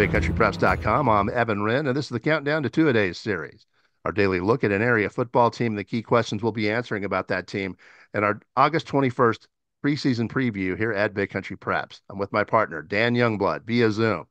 BigCountryPreps.com. I'm Evan Wren, and this is the Countdown to Two-A-Days series. Our daily look at an area football team, the key questions we'll be answering about that team, and our August 21st preseason preview here at Big Country Preps. I'm with my partner, Dan Youngblood, via Zoom.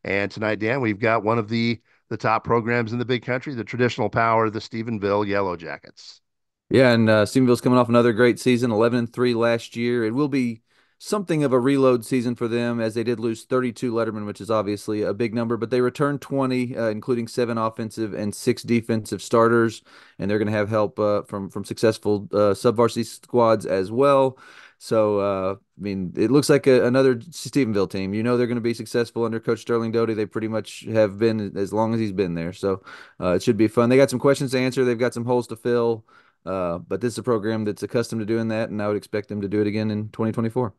And tonight, Dan, we've got one of the top programs in the big country, the traditional power, the Stephenville Yellow Jackets. Yeah, and Stephenville's coming off another great season, 11-3 last year. It will be something of a reload season for them as they did lose 32 Letterman, which is obviously a big number, but they returned 20, including 7 offensive and 6 defensive starters, and they're going to have help from successful sub-varsity squads as well. So, I mean, it looks like another Stephenville team. You know they're going to be successful under Coach Sterling Doty. They pretty much have been as long as he's been there. So it should be fun. They got some questions to answer. They've got some holes to fill. But this is a program that's accustomed to doing that, and I would expect them to do it again in 2024.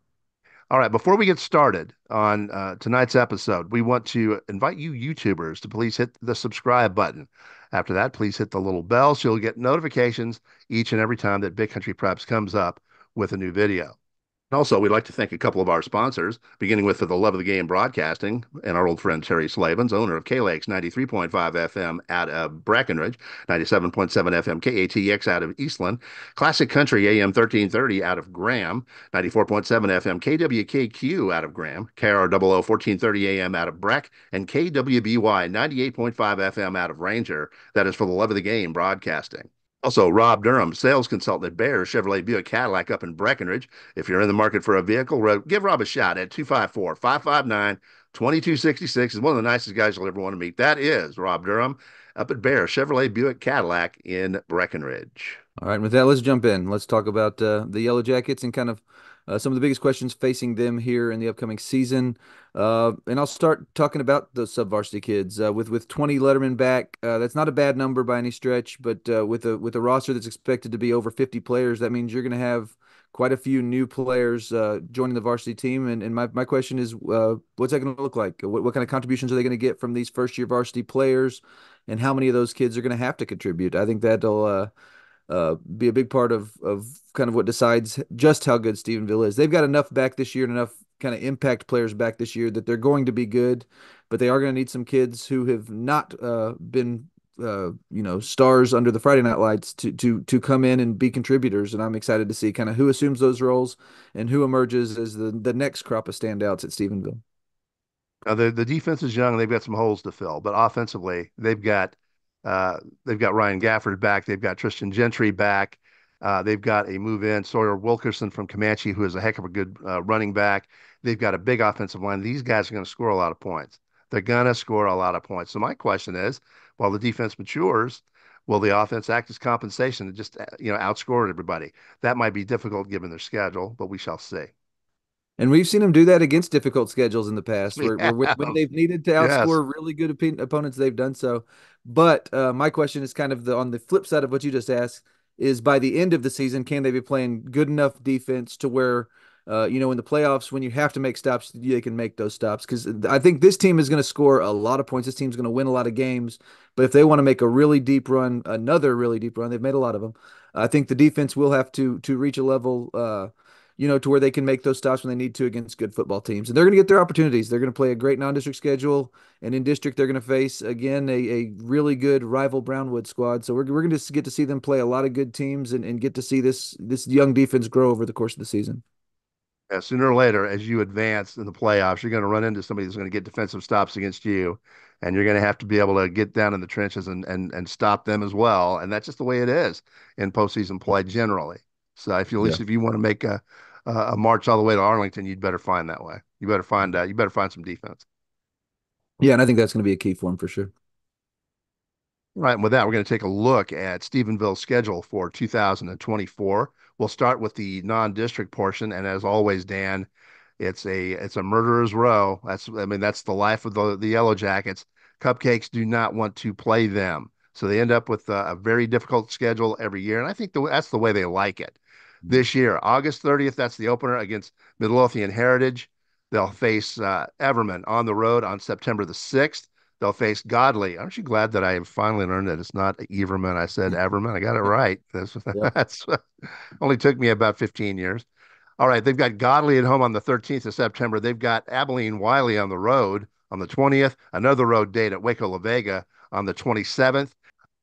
All right, before we get started on tonight's episode, we want to invite you YouTubers to please hit the subscribe button. After that, please hit the little bell so you'll get notifications each and every time that Big Country Preps comes up with a new video. Also, we'd like to thank a couple of our sponsors, beginning with For the Love of the Game Broadcasting and our old friend Terry Slavens, owner of KLAX 93.5 FM out of Brackenridge, 97.7 FM KATX out of Eastland, Classic Country AM 1330 out of Graham, 94.7 FM KWKQ out of Graham, KROO 1430 AM out of Breck, and KWBY 98.5 FM out of Ranger. That is For the Love of the Game Broadcasting. Also, Rob Durham, sales consultant at Bear Chevrolet Buick Cadillac up in Breckenridge. If you're in the market for a vehicle, give Rob a shot at 254-559-2266. He's one of the nicest guys you'll ever want to meet. That is Rob Durham up at Bear Chevrolet Buick Cadillac in Breckenridge. All right, with that, let's jump in. Let's talk about the Yellow Jackets and kind of some of the biggest questions facing them here in the upcoming season. And I'll start talking about the sub-varsity kids. With 20 Letterman back, that's not a bad number by any stretch, but with a roster that's expected to be over 50 players, that means you're going to have quite a few new players joining the varsity team. And my question is, what's that going to look like? What kind of contributions are they going to get from these first-year varsity players? And how many of those kids are going to have to contribute? I think that'll be a big part of kind of what decides just how good Stephenville is. They've got enough back this year and enough kind of impact players back this year that they're going to be good, but they are going to need some kids who have not been stars under the Friday night lights to come in and be contributors. And I'm excited to see kind of who assumes those roles and who emerges as the next crop of standouts at Stephenville. The defense is young and they've got some holes to fill, but offensively, they've got Ryan Gafford back. They've got Tristan Gentry back. They've got a move in, Sawyer Wilkerson from Comanche, who is a heck of a good running back. They've got a big offensive line. These guys are going to score a lot of points. They're going to score a lot of points. So my question is, while the defense matures, will the offense act as compensation to just outscore everybody? That might be difficult given their schedule, but we shall see. And we've seen them do that against difficult schedules in the past, We where when have, they've needed to yes. outscore really good opponents, they've done so. But my question is kind of on the flip side of what you just asked is by the end of the season, can they be playing good enough defense to where, in the playoffs, when you have to make stops, they can make those stops? Because I think this team is going to score a lot of points. This team's going to win a lot of games. But if they want to make a really deep run, another really deep run, they've made a lot of them. I think the defense will have to reach a level. To where they can make those stops when they need to against good football teams. And they're going to get their opportunities. They're going to play a great non-district schedule. And in district, they're going to face, again, a really good rival Brownwood squad. So we're going to get to see them play a lot of good teams and get to see this young defense grow over the course of the season. Sooner or later, as you advance in the playoffs, you're going to run into somebody who's going to get defensive stops against you. And you're going to have to be able to get down in the trenches and stop them as well. And that's just the way it is in postseason play generally. So if you, at Yeah. least if you want to make a march all the way to Arlington, you'd better find that way. You better find some defense. Yeah, and I think that's going to be a key for them for sure. Right. And with that, we're going to take a look at Stephenville's schedule for 2024. We'll start with the non-district portion, and as always, Dan, it's a murderer's row. That's the life of the Yellow Jackets. Cupcakes do not want to play them, so they end up with a very difficult schedule every year, and I think that's the way they like it. This year, August 30th, that's the opener against Midlothian Heritage. They'll face Everman on the road on September the 6th. They'll face Godly. Aren't you glad that I have finally learned that it's not Everman? I said Everman. I got it right. Yep. That's only took me about 15 years. All right, they've got Godly at home on the 13th of September. They've got Abilene Wiley on the road on the 20th, another road date at Waco La Vega on the 27th.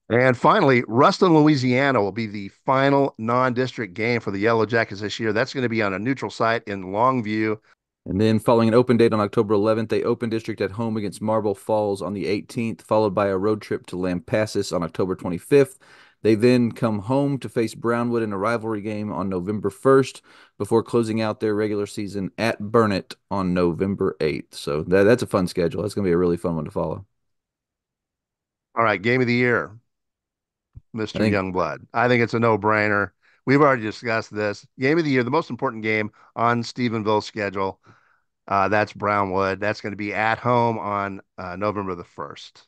And finally, Ruston, Louisiana will be the final non-district game for the Yellow Jackets this year. That's going to be on a neutral site in Longview. And then following an open date on October 11th, they open district at home against Marble Falls on the 18th, followed by a road trip to Lampasas on October 25th. They then come home to face Brownwood in a rivalry game on November 1st before closing out their regular season at Burnett on November 8th. So that's a fun schedule. That's going to be a really fun one to follow. All right, game of the year, I Mr. think, Youngblood. I think it's a no-brainer. We've already discussed this. Game of the year, the most important game on Stephenville's schedule. That's Brownwood. That's going to be at home on November the 1st.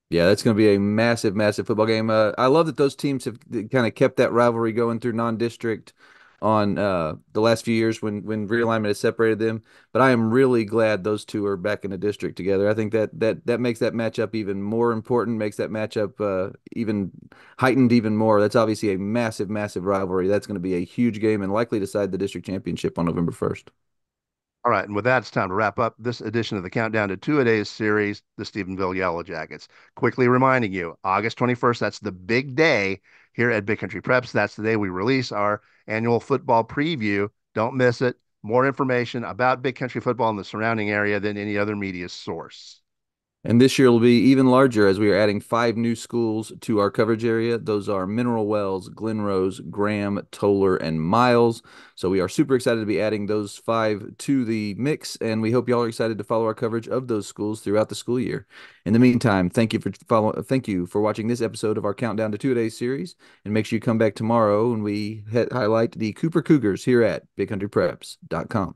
yeah, that's going to be a massive, massive football game. I love that those teams have kind of kept that rivalry going through non-district on the last few years when realignment has separated them. But I am really glad those two are back in the district together. I think that makes that matchup even more important, makes that matchup even heightened even more. That's obviously a massive, massive rivalry. That's going to be a huge game and likely decide the district championship on November 1st. All right, and with that, it's time to wrap up this edition of the Countdown to Two-A-Days series, the Stephenville Yellow Jackets. Quickly reminding you, August 21st, that's the big day here at Big Country Preps. That's the day we release our annual football preview. Don't miss it. More information about Big Country football in the surrounding area than any other media source. And this year will be even larger as we are adding 5 new schools to our coverage area. Those are Mineral Wells, Glenrose, Graham, Toller, and Miles. So we are super excited to be adding those 5 to the mix, and we hope y'all are excited to follow our coverage of those schools throughout the school year. In the meantime, thank you for watching this episode of our Countdown to Two-A-Days series, and make sure you come back tomorrow when we highlight the Cooper Cougars here at BigCountryPreps.com.